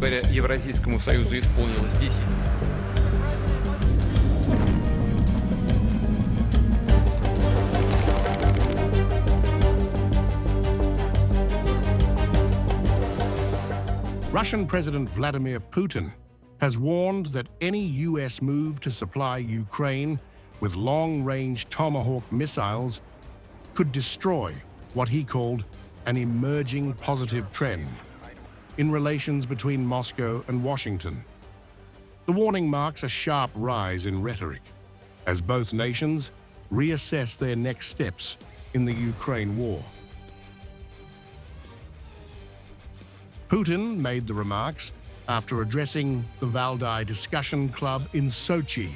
Теперь Евразийскому союзу исполнилось 10. Russian President Vladimir Putin has warned that any U.S. move to supply Ukraine with long-range Tomahawk missiles could destroy what he called an emerging positive trend in relations between Moscow and Washington. The warning marks a sharp rise in rhetoric as both nations reassess their next steps in the Ukraine war. Putin made the remarks after addressing the Valdai Discussion Club in Sochi,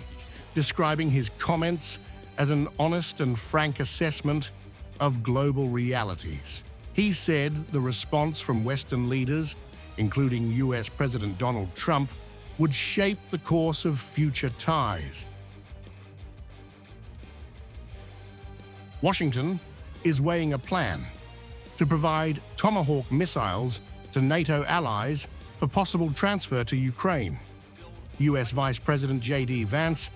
describing his comments as an honest and frank assessment of global realities. He said the response from Western leaders, including U.S. President Donald Trump, would shape the course of future ties. Washington is weighing a plan to provide Tomahawk missiles to NATO allies for possible transfer to Ukraine. U.S. Vice President JD Vandce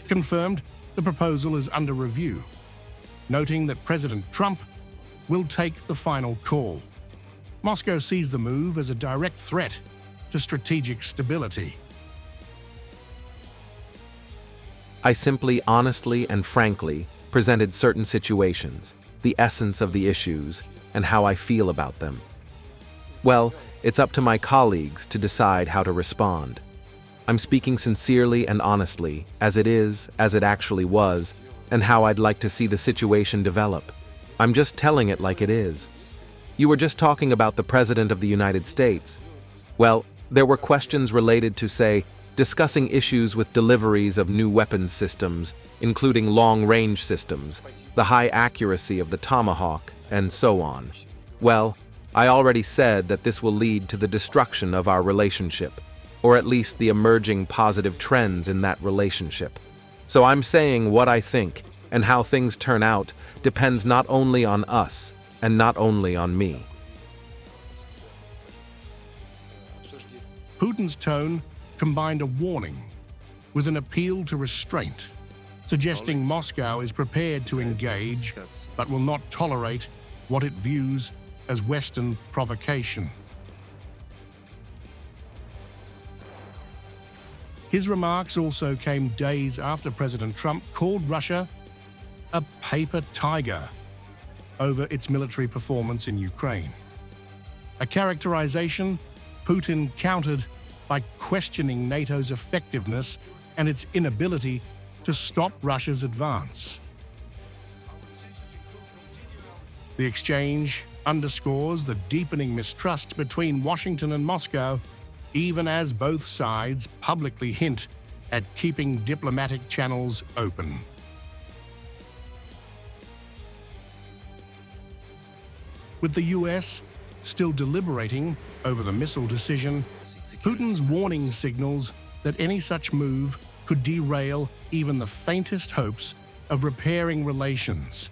confirmed the proposal is under review, noting that President Trump will take the final call. Moscow sees the move as a direct threat to strategic stability. I simply, honestly, and frankly presented certain situations, the essence of the issues, and how I feel about them. Well, it's up to my colleagues to decide how to respond. I'm speaking sincerely and honestly, as it is, as it actually was, and how I'd like to see the situation develop. I'm just telling it like it is. You were just talking about the President of the United States. Well, there were questions related to, say, discussing issues with deliveries of new weapons systems, including long-range systems, the high accuracy of the Tomahawk, and so on. Well, I already said that this will lead to the destruction of our relationship, or at least the emerging positive trends in that relationship. So I'm saying what I think, and how things turn out depends not only on us, and not only on me. Putin's tone combined a warning with an appeal to restraint, suggesting Moscow is prepared to engage but will not tolerate what it views as Western provocation. His remarks also came days after President Trump called Russia a paper tiger over its military performance in Ukraine. A characterization Putin countered by questioning NATO's effectiveness and its inability to stop Russia's advance. The exchange underscores the deepening mistrust between Washington and Moscow, even as both sides publicly hint at keeping diplomatic channels open. With the U.S. still deliberating over the missile decision, Putin's warning signals that any such move could derail even the faintest hopes of repairing relations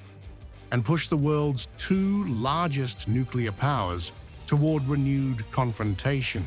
and push the world's two largest nuclear powers toward renewed confrontation.